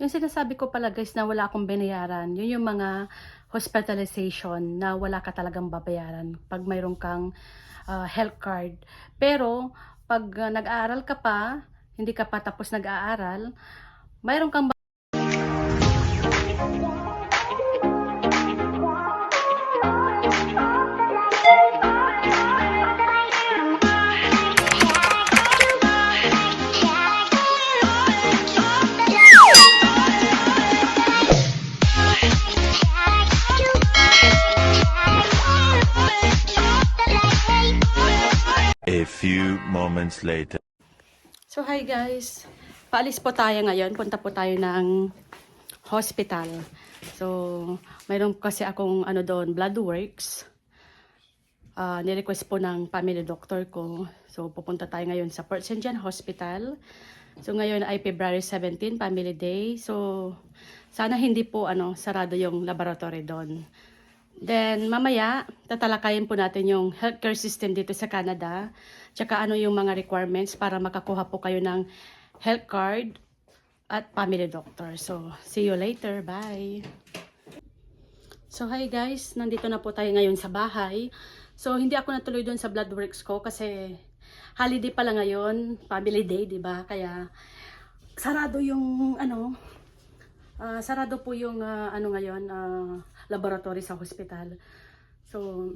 Yung sinasabi ko pala guys na wala akong binayaran, yun yung mga hospitalization na wala ka talagang babayaran pag mayroon kang health card. Pero pag nag-aaral ka pa, hindi ka pa tapos nag-aaral, mayroon kang A few moments later. So hi guys, paalis po tayo ngayon, punta po tayo ng hospital. So mayroon kasi akong doon, blood works. Nirequest po ng family doctor ko. So pupunta tayo ngayon sa Port St. John Hospital. So ngayon ay February 17, Family Day. So sana hindi po sarado yung laboratory doon. Then, mamaya, tatalakayin po natin yung healthcare system dito sa Canada. Tsaka ano yung mga requirements para makakuha po kayo ng health card at family doctor. So, see you later. Bye! So, hi guys. Nandito na po tayo ngayon sa bahay. So, hindi ako natuloy doon sa blood works ko kasi holiday pala ngayon. Family day, di ba? Kaya, sarado yung sarado po yung ngayon, laboratory sa hospital. So,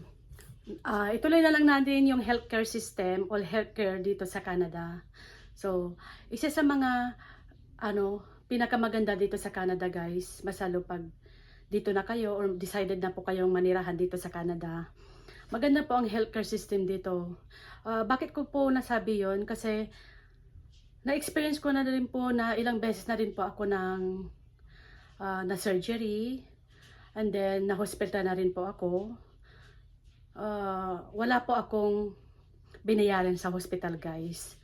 ituloy na lang natin yung healthcare system or healthcare dito sa Canada. So, isa sa mga pinakamaganda dito sa Canada guys, masalo pag dito na kayo or decided na po kayong manirahan dito sa Canada. Maganda po ang healthcare system dito. Bakit ko po nasabi yon? Kasi na-experience ko na rin po na ilang beses na rin po ako na surgery, and then na hospital na rin po ako. Wala po akong binayaran sa hospital guys.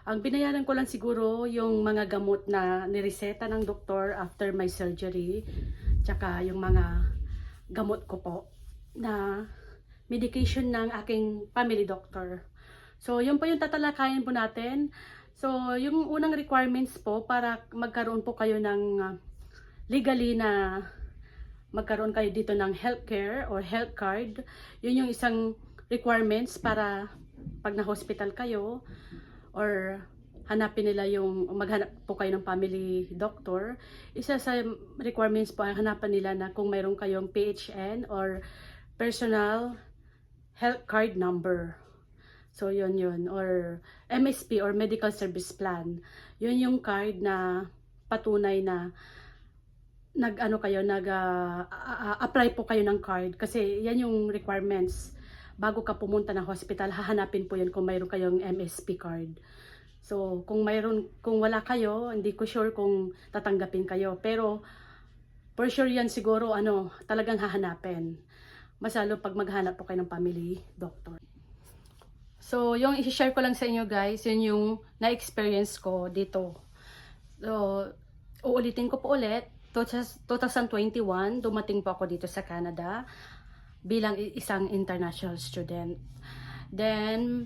Ang binayaran ko lang siguro yung mga gamot na nireseta ng doktor after my surgery, tsaka yung mga gamot ko po na medication ng aking family doctor. So yun po yung tatalakayin po natin. So yung unang requirements po para magkaroon po kayo ng legally na magkaroon kayo dito ng healthcare or health card. Yun yung isang requirements para pag na-hospital kayo or hanapin nila yung maghanap po kayo ng family doctor. Isa sa requirements po ay hanapan nila na kung mayroon kayong PHN or personal health card number. So yun or MSP or medical service plan. Yun yung card na patunay na apply po kayo ng card kasi yan yung requirements bago ka pumunta ng hospital. Hahanapin po yun kung mayroon kayong MSP card. So kung wala kayo, hindi ko sure kung tatanggapin kayo, pero for sure yan siguro talagang hahanapin, masalo pag maghanap po kayo ng family doctor. So yung i-share ko lang sa inyo guys, yun yung na-experience ko dito. So uulitin ko po ulit, 2021, dumating po ako dito sa Canada bilang isang international student. Then,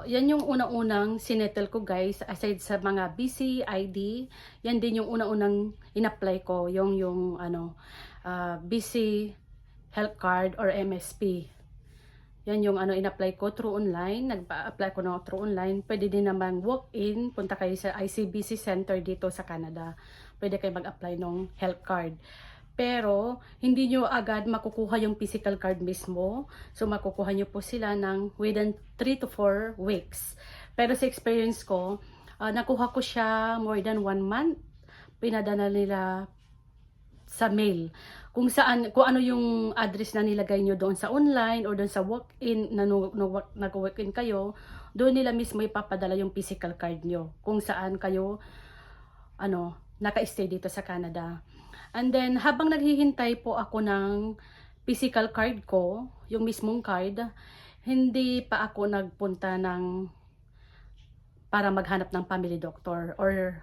yan yung unang-unang sinettle ko guys, aside sa mga BC, ID, yan din yung unang-unang in-apply ko, yung BC Health Card or MSP. Yan yung in-apply ko through online, nagpa-apply ko na through online. Pwede din naman walk-in, punta kayo sa ICBC Center dito sa Canada. Pwede kayo mag-apply ng health card. Pero, hindi nyo agad makukuha yung physical card mismo. So, makukuha nyo po sila within 3 to 4 weeks. Pero sa experience ko, nakuha ko siya more than 1 month. Pinadala nila sa mail. Kung ano yung address na nilagay nyo doon sa online or doon sa walk-in, nag-walk-in kayo, doon nila mismo ipapadala yung physical card nyo. Kung saan kayo, naka-stay dito sa Canada. And then, habang naghihintay po ako ng physical card ko, yung mismong card, hindi pa ako nagpunta para maghanap ng family doctor, or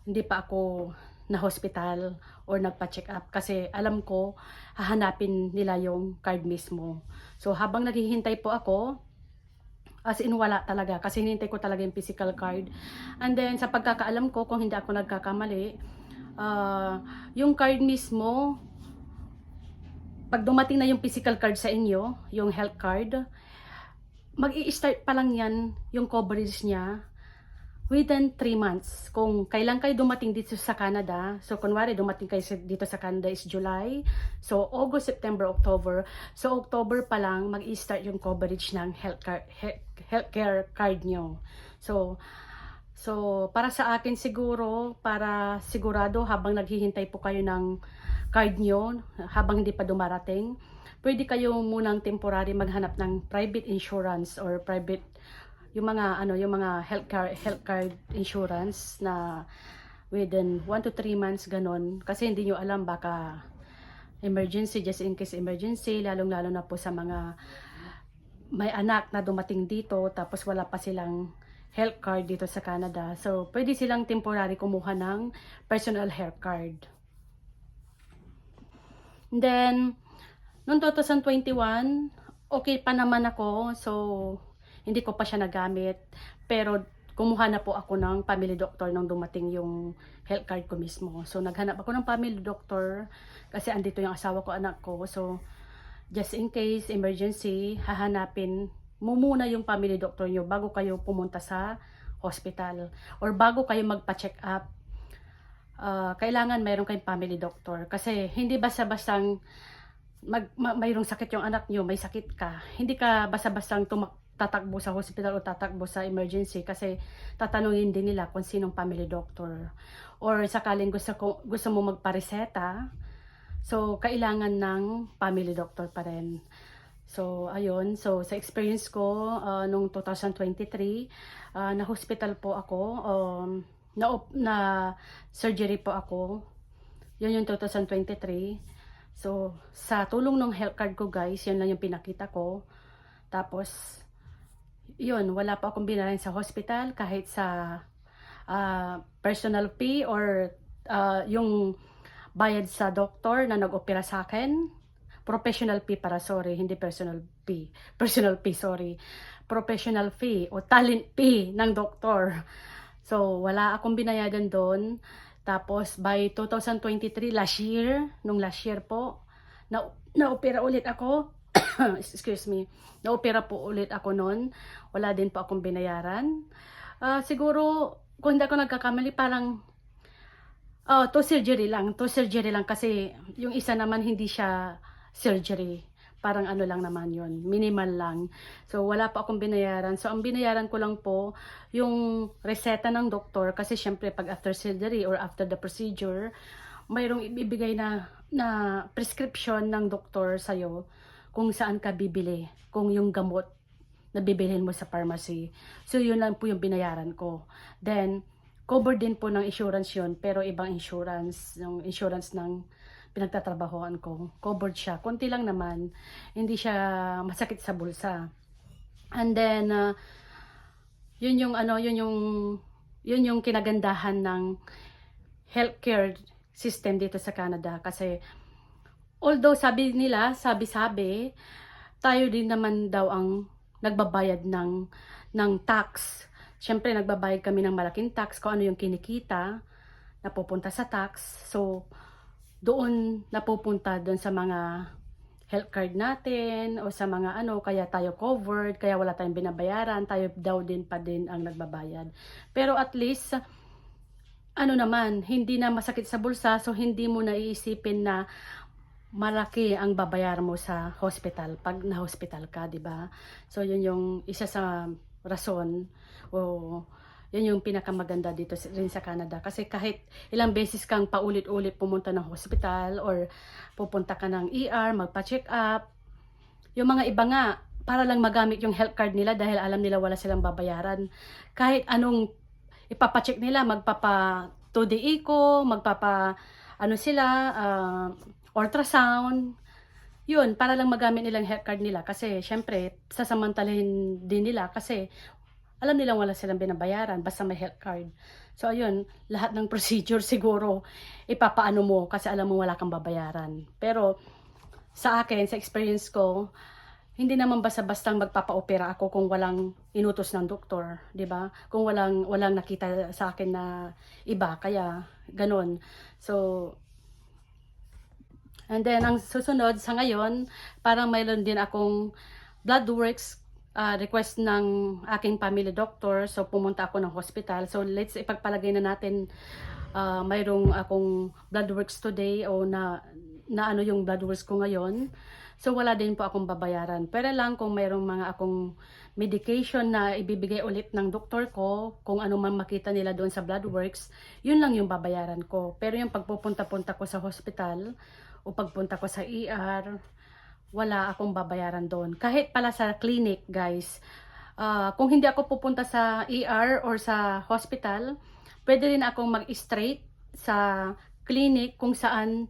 hindi pa ako na hospital or nagpa-check up kasi alam ko hahanapin nila yung card mismo. So habang naghihintay po ako, as in wala talaga kasi hinintay ko talaga yung physical card. And then sa pagkakaalam ko, kung hindi ako nagkakamali, Yung card mismo, pag dumating na yung physical card sa inyo, yung health card, mag-i-start pa lang yan, yung coverage niya, within 3 months. Kung kailan kayo dumating dito sa Canada, so kunwari dumating kayo dito sa Canada is July, so August, September, October, so October pa lang mag-i-start yung coverage ng healthcare card nyo. So para sa akin siguro, para sigurado habang naghihintay po kayo ng card nyo, habang hindi pa dumarating, pwede kayo munang temporary maghanap ng private insurance or private yung mga health card insurance na within 1 to 3 months ganon, kasi hindi nyo alam, baka emergency, just in case emergency, lalong-lalo na po sa mga may anak na dumating dito tapos wala pa silang health card dito sa Canada. So pwede silang temporary kumuha ng personal health card. And then noong 2021, okay pa naman ako, so hindi ko pa siya nagamit, pero kumuha na po ako ng family doctor nung dumating yung health card ko mismo. So naghanap ako ng family doctor kasi andito yung asawa ko, anak ko. So just in case emergency, hahanapin mo muna yung family doctor nyo bago kayo pumunta sa hospital or bago kayo magpa-check up. Kailangan mayroon kayong family doctor kasi hindi basta-bastang mayroong sakit yung anak nyo, may sakit ka, hindi ka basta-bastang tatakbo sa hospital o tatakbo sa emergency kasi tatanungin din nila kung sinong family doctor. Or sakaling gusto mo magpareseta, so kailangan ng family doctor pa rin. So ayun, so sa experience ko nung 2023, na hospital po ako, na surgery po ako. Yun yung 2023. So sa tulong ng health card ko guys, yun lang yung pinakita ko. Tapos yun, wala pa akong binayaran sa hospital kahit sa personal fee or yung bayad sa doktor na nag-opera sa akin. Professional fee para, sorry, hindi personal fee. Personal fee, sorry. Professional fee o talent fee ng doktor. So, wala akong binayadan doon. Tapos, by 2023, nung last year po, na-opera ulit ako. Excuse me. Na-opera po ulit ako noon. Wala din po akong binayaran. Siguro, kung hindi ako nagkakamali, parang 2 surgery lang. 2 surgery lang kasi yung isa naman hindi siya surgery. Parang ano lang naman yun. Minimal lang. So, wala pa akong binayaran. So, ang binayaran ko lang po, yung reseta ng doktor. Kasi syempre, pag after surgery or after the procedure, mayroong ibibigay na prescription ng doktor sa'yo kung saan ka bibili, kung yung gamot na bibilhin mo sa pharmacy. So yun lang po yung binayaran ko. Then covered din po ng insurance yun, pero ibang insurance, yung insurance ng pinagtatrabahoan ko. Covered siya, konti lang naman, hindi siya masakit sa bulsa. And then yun yung kinagandahan ng healthcare system dito sa Canada kasi although sabi tayo din naman daw ang nagbabayad ng tax. Siyempre nagbabayad kami ng malaking tax kung ano yung kinikita napupunta sa tax. So doon napupunta doon sa mga health card natin o sa mga kaya tayo covered, kaya wala tayong binabayaran, tayo daw din pa din ang nagbabayad. Pero at least naman, hindi na masakit sa bulsa, so hindi mo na iisipin na malaki ang babayaran mo sa hospital pag na-hospital ka, di ba? So yun yung isa sa rason o yun yung pinakamaganda dito rin sa Canada kasi kahit ilang beses kang paulit-ulit pumunta ng hospital or pupunta ka ng ER, magpa-check up, yung mga iba nga para lang magamit yung health card nila dahil alam nila wala silang babayaran. Kahit anong ipapacheck nila, magpapa 2D echo, magpapa ultrasound, yun, para lang magamit nilang health card nila kasi syempre sasamantalahin din nila kasi alam nilang wala silang binabayaran basta may health card. So ayun, lahat ng procedure siguro ipapaano mo kasi alam mo wala kang babayaran. Pero sa akin, sa experience ko, hindi naman basta-bastang magpapa-opera ako kung walang inutos ng doktor, 'di ba? Kung walang nakita sa akin na iba, kaya ganun. So, and then ang susunod sa ngayon, parang mayroon din akong blood works request ng aking family doctor. So pumunta ako ng hospital. So let's ipagpalagay na natin mayroong akong blood works today o na ano yung blood works ko ngayon. So wala din po akong babayaran. Pero lang kung mayroong mga akong medication na ibibigay ulit ng doktor ko, kung ano man makita nila doon sa blood works, yun lang yung babayaran ko. Pero yung pagpupunta-punta ko sa hospital o pagpunta ko sa ER, wala akong babayaran doon. Kahit pala sa clinic, guys, kung hindi ako pupunta sa ER or sa hospital, pwede rin akong mag-straight sa clinic kung saan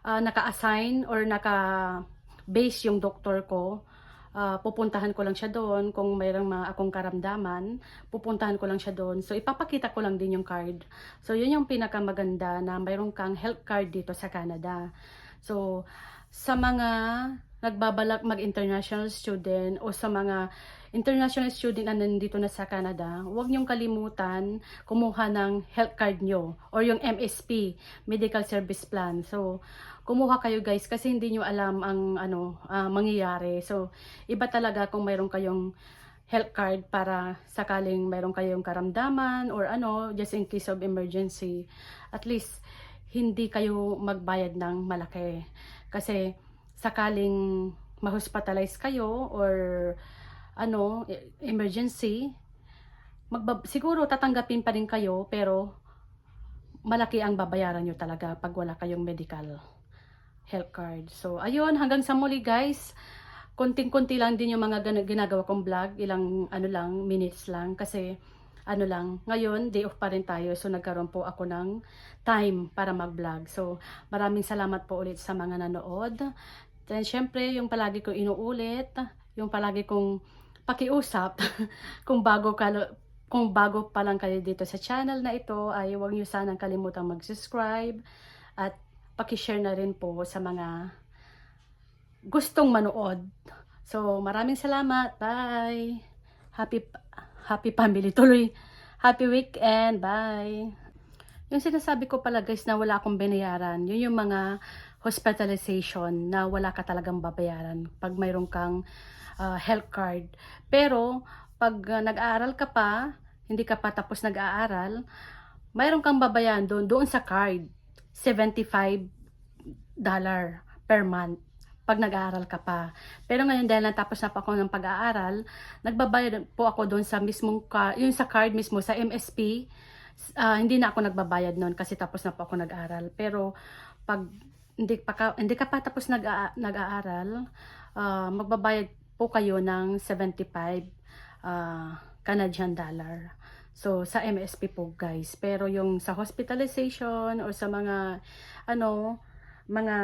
naka-assign or naka-base yung doktor ko. Pupuntahan ko lang siya doon. Kung mayroong mga akong karamdaman, pupuntahan ko lang siya doon. So ipapakita ko lang din yung card. So yun yung pinakamaganda, na mayroong kang health card dito sa Canada. So sa mga nagbabalak mag-international student o sa mga international student na nandito na sa Canada, huwag niyong kalimutan kumuha ng health card nyo or yung MSP, Medical Service Plan. So, kumuha kayo guys kasi hindi nyo alam ang mangyayari. So, iba talaga kung mayroon kayong health card para sakaling mayroon kayong karamdaman or just in case of emergency. At least, hindi kayo magbayad ng malaki. Kasi, sakaling ma-hospitalize kayo or emergency, siguro tatanggapin pa rin kayo, pero malaki ang babayaran nyo talaga pag wala kayong medical health card. So ayun, hanggang sa muli guys. Konting-konti lang din yung mga ginagawa kong vlog, ilang minutes lang, kasi ngayon day off pa rin tayo, so nagkaroon po ako ng time para mag-vlog. So maraming salamat po ulit sa mga nanood. Then syempre yung palagi kong inuulit, yung palagi kong pakiusap kung bago pa lang kayo dito sa channel na ito, ay huwag niyo sanang kalimutang mag-subscribe at paki-share na rin po sa mga gustong manood. So maraming salamat. Bye. Happy family tuloy. Happy weekend. Bye. Yung sinasabi ko pala guys na wala akong binayaran, yun yung mga hospitalization na wala ka talagang babayaran pag mayroon kang health card. Pero pag nag-aaral ka pa, hindi ka pa tapos nag-aaral, mayroon kang babayaran doon sa card, $75 per month pag nag-aaral ka pa. Pero ngayon dahil natapos na pa ako ng pag-aaral, nagbabayad po ako doon sa mismong yung sa card mismo, sa MSP. Hindi na ako nagbabayad noon kasi tapos na po ako nag-aaral. Pero pag hindi ka pa tapos nag-aaral, magbabayad po kayo ng 75 Canadian dollar. So sa MSP po guys. Pero yung sa hospitalization or sa mga mga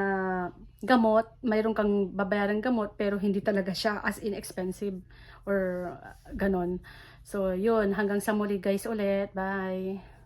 gamot, mayroon kang babayaran gamot pero hindi talaga siya as inexpensive or ganon. So yun, hanggang sa muli guys ulit. Bye.